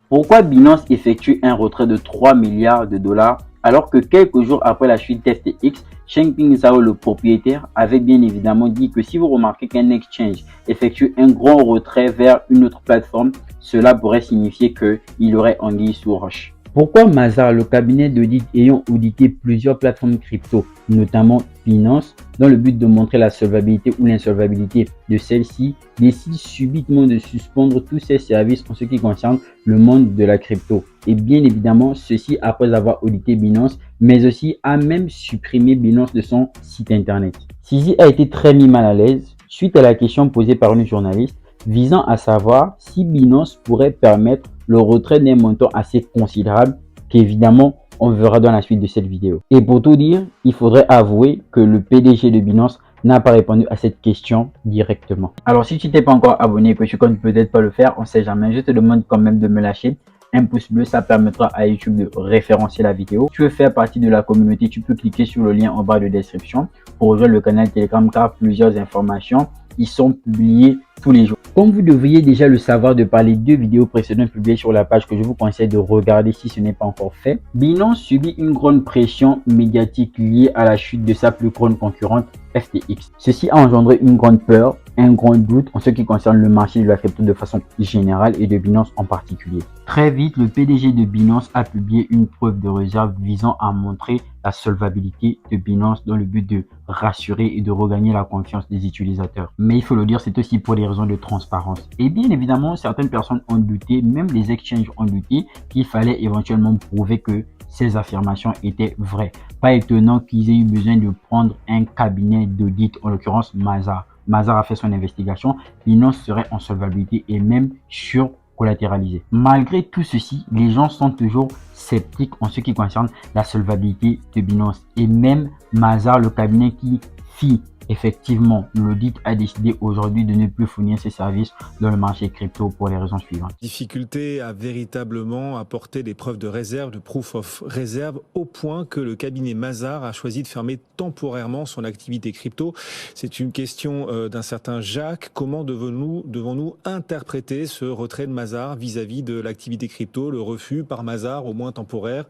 Pourquoi Binance effectue un retrait de 3 milliards de dollars alors que quelques jours après la chute d'FTX, Changpeng Zhao, le propriétaire, avait bien évidemment dit que si vous remarquez qu'un exchange effectue un grand retrait vers une autre plateforme, cela pourrait signifier qu'il aurait anguille sous roche. Pourquoi Mazars, le cabinet d'audit ayant audité plusieurs plateformes crypto, notamment Binance, dans le but de montrer la solvabilité ou l'insolvabilité de celle-ci, décide subitement de suspendre tous ses services en ce qui concerne le monde de la crypto? Et bien évidemment, ceci après avoir audité Binance, mais aussi a même supprimé Binance de son site internet. CZ a été très mis mal à l'aise suite à la question posée par une journaliste visant à savoir si Binance pourrait permettre le retrait d'un montant assez considérable qu'évidemment on verra dans la suite de cette vidéo. Et pour tout dire, il faudrait avouer que le PDG de Binance n'a pas répondu à cette question directement. Alors si tu t'es pas encore abonné et que tu comptes peut-être pas le faire, on sait jamais, je te demande quand même de me lâcher un pouce bleu, ça permettra à YouTube de référencer la vidéo. Si tu veux faire partie de la communauté, tu peux cliquer sur le lien en bas de description pour rejoindre le canal Telegram car plusieurs informations y sont publiées tous les jours. Comme vous devriez déjà le savoir de par les 2 vidéos précédentes publiées sur la page que je vous conseille de regarder si ce n'est pas encore fait, Binance subit une grande pression médiatique liée à la chute de sa plus grande concurrente FTX. Ceci a engendré une grande peur, un grand doute en ce qui concerne le marché de la crypto de façon générale et de Binance en particulier. Très vite, le PDG de Binance a publié une preuve de réserve visant à montrer la solvabilité de Binance dans le but de rassurer et de regagner la confiance des utilisateurs. Mais il faut le dire, c'est aussi pour des raisons de transparence. Et bien évidemment, certaines personnes ont douté, même les exchanges ont douté qu'il fallait éventuellement prouver que ces affirmations étaient vraies. Pas étonnant qu'ils aient eu besoin de prendre un cabinet d'audit, en l'occurrence Mazars. Mazars a fait son investigation, Binance serait en solvabilité et même surcollatéralisé. Malgré tout ceci, les gens sont toujours sceptiques en ce qui concerne la solvabilité de Binance. Et même Mazars, le cabinet qui fit effectivement l'audit, a décidé aujourd'hui de ne plus fournir ses services dans le marché crypto pour les raisons suivantes. Difficulté à véritablement apporter des preuves de réserve, de proof of reserve, au point que le cabinet Mazars a choisi de fermer temporairement son activité crypto. C'est une question d'un certain Jacques. Comment devons-nous interpréter ce retrait de Mazars vis-à-vis de l'activité crypto, le refus par Mazars, au moins temporaire,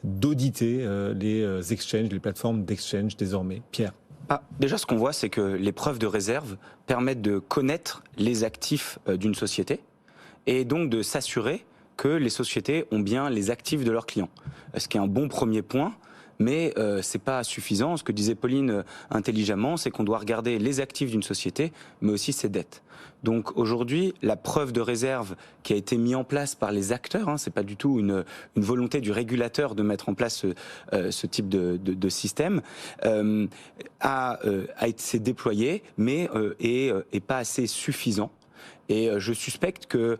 d'auditer les exchanges, les plateformes d'exchange désormais? Pierre. Déjà, ce qu'on voit, c'est que les preuves de réserve permettent de connaître les actifs d'une société et donc de s'assurer que les sociétés ont bien les actifs de leurs clients. Ce qui est un bon premier point, mais c'est pas suffisant. Ce que disait Pauline intelligemment, c'est qu'on doit regarder les actifs d'une société, mais aussi ses dettes. Donc aujourd'hui, la preuve de réserve qui a été mise en place par les acteurs, c'est pas du tout une volonté du régulateur de mettre en place ce type de système, s'est déployé, mais est pas assez suffisant. Et je suspecte que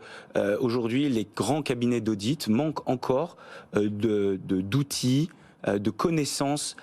aujourd'hui, les grands cabinets d'audit manquent encore d'outils, de connaissances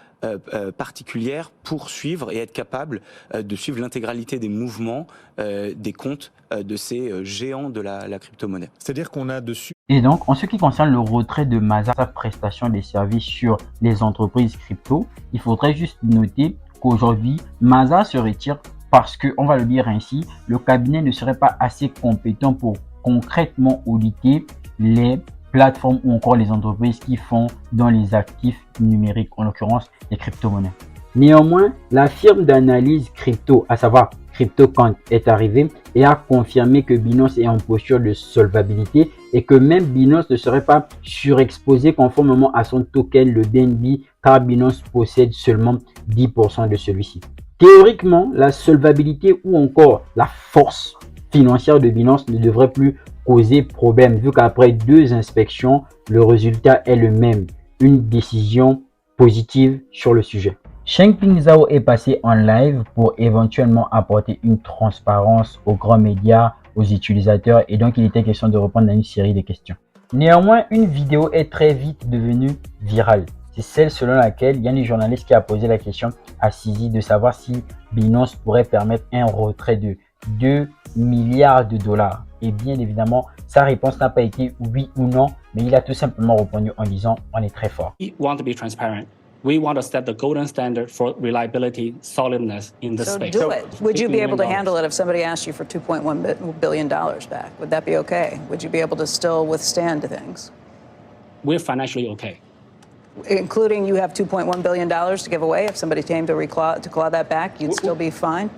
particulières pour suivre et être capable de suivre l'intégralité des mouvements des comptes de ces géants de la crypto-monnaie. C'est-à-dire qu'on a dessus... Et donc, en ce qui concerne le retrait de Mazars, sa prestation des services sur les entreprises crypto, il faudrait juste noter qu'aujourd'hui, Mazars se retire parce que, on va le dire ainsi, le cabinet ne serait pas assez compétent pour concrètement auditer les plateformes ou encore les entreprises qui font dans les actifs numériques, en l'occurrence les crypto-monnaies. Néanmoins, la firme d'analyse crypto, à savoir CryptoQuant, est arrivée et a confirmé que Binance est en posture de solvabilité et que même Binance ne serait pas surexposé conformément à son token, le BNB, car Binance possède seulement 10% de celui-ci. Théoriquement, la solvabilité ou encore la force financière de Binance ne devrait plus causer problème vu qu'après 2 inspections, le résultat est le même, une décision positive sur le sujet. Changpeng Zhao est passé en live pour éventuellement apporter une transparence aux grands médias, aux utilisateurs et donc il était question de répondre à une série de questions. Néanmoins, une vidéo est très vite devenue virale. C'est celle selon laquelle il y a une journaliste qui a posé la question à CZ de savoir si Binance pourrait permettre un retrait de 2 milliards de dollars. Et bien évidemment, sa réponse n'a pas été oui ou non, mais il a tout simplement répondu en disant on est très fort. We want to be transparent. We want to set the golden standard for reliability, solidness in the So space. do it. Would you be able to $50 million. handle it if somebody asked you for $2.1 billion back? Would that be okay? Would you be able to still withstand things? We're financially okay. Including you have $2.1 billion to give away. If somebody came to claw that back, you'd still be fine?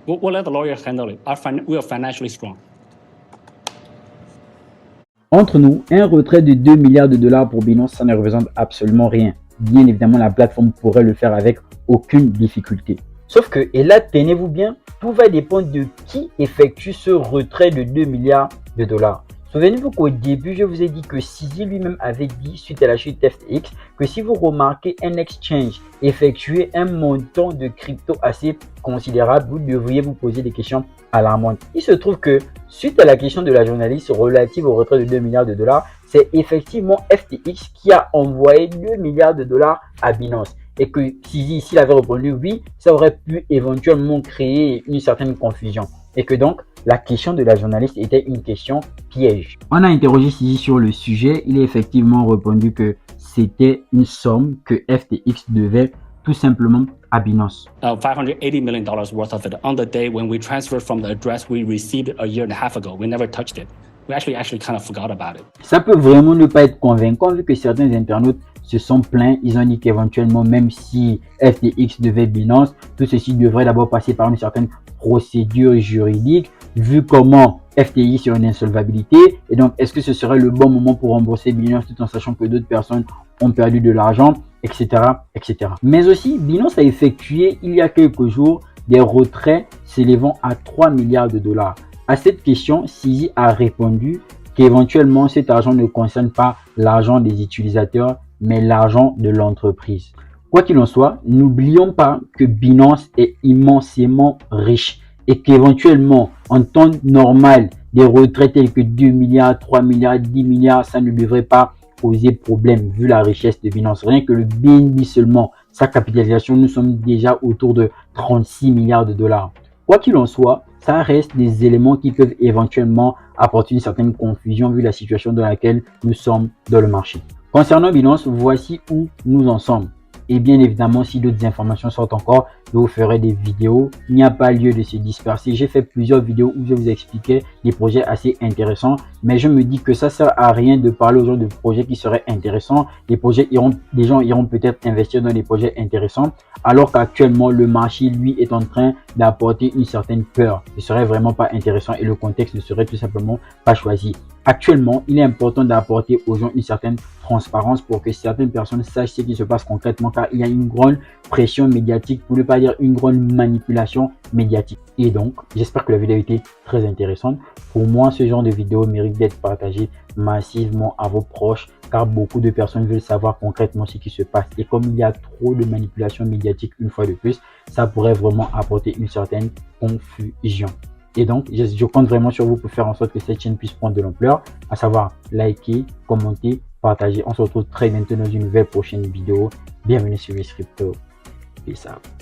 We'll let the lawyers handle it. We are financially strong. Entre nous, un retrait de 2 milliards de dollars pour Binance, ça ne représente absolument rien. Bien évidemment, la plateforme pourrait le faire avec aucune difficulté. Sauf que, et là, tenez-vous bien, tout va dépendre de qui effectue ce retrait de 2 milliards de dollars. Souvenez-vous qu'au début, je vous ai dit que CZ lui-même avait dit, suite à la chute FTX, que si vous remarquez un exchange effectuer un montant de crypto assez considérable, vous devriez vous poser des questions alarmantes. Il se trouve que, suite à la question de la journaliste relative au retrait de 2 milliards de dollars, c'est effectivement FTX qui a envoyé 2 milliards de dollars à Binance. Et que CZ, s'il avait répondu oui, ça aurait pu éventuellement créer une certaine confusion. Et que donc, la question de la journaliste était une question piège. On a interrogé CZ sur le sujet. Il a effectivement répondu que c'était une somme que FTX devait tout simplement à Binance. $580 million worth of it on the day when we transferred from the address we received a year and a half ago. We never touched it. We actually kind of forgot about it. Ça peut vraiment ne pas être convaincant vu que certains internautes se sont plaints. Ils ont dit qu'éventuellement, même si FTX devait Binance, tout ceci devrait d'abord passer par une certaine procédure juridique, vu comment FTX est une insolvabilité. Et donc, est-ce que ce serait le bon moment pour rembourser Binance tout en sachant que d'autres personnes ont perdu de l'argent, etc., etc. Mais aussi, Binance a effectué il y a quelques jours des retraits s'élevant à 3 milliards de dollars. À cette question, CZ a répondu qu'éventuellement cet argent ne concerne pas l'argent des utilisateurs, mais l'argent de l'entreprise. Quoi qu'il en soit, n'oublions pas que Binance est immensément riche et qu'éventuellement, en temps normal, des retraits tels que 2 milliards, 3 milliards, 10 milliards, ça ne devrait pas poser problème vu la richesse de Binance. Rien que le BNB seulement, sa capitalisation, nous sommes déjà autour de 36 milliards de dollars. Quoi qu'il en soit, ça reste des éléments qui peuvent éventuellement apporter une certaine confusion vu la situation dans laquelle nous sommes dans le marché. Concernant Binance, voici où nous en sommes. Et bien évidemment, si d'autres informations sortent encore, je vous ferai des vidéos. Il n'y a pas lieu de se disperser. J'ai fait plusieurs vidéos où je vous expliquais des projets assez intéressants. Mais je me dis que ça sert à rien de parler aujourd'hui de projets qui seraient intéressants. Les gens iront peut-être investir dans des projets intéressants. Alors qu'actuellement, le marché, lui, est en train d'apporter une certaine peur. Ce serait vraiment pas intéressant et le contexte ne serait tout simplement pas choisi. Actuellement, il est important d'apporter aux gens une certaine transparence pour que certaines personnes sachent ce qui se passe concrètement, car il y a une grande pression médiatique, pour ne pas dire une grande manipulation médiatique. Et donc, j'espère que la vidéo a été très intéressante. Pour moi, ce genre de vidéo mérite d'être partagé massivement à vos proches, car beaucoup de personnes veulent savoir concrètement ce qui se passe. Et comme il y a trop de manipulation médiatique une fois de plus, ça pourrait vraiment apporter une certaine confusion. Et donc, je compte vraiment sur vous pour faire en sorte que cette chaîne puisse prendre de l'ampleur, à savoir liker, commenter, partager. On se retrouve très bientôt dans une nouvelle prochaine vidéo. Bienvenue sur Crypto. Peace out.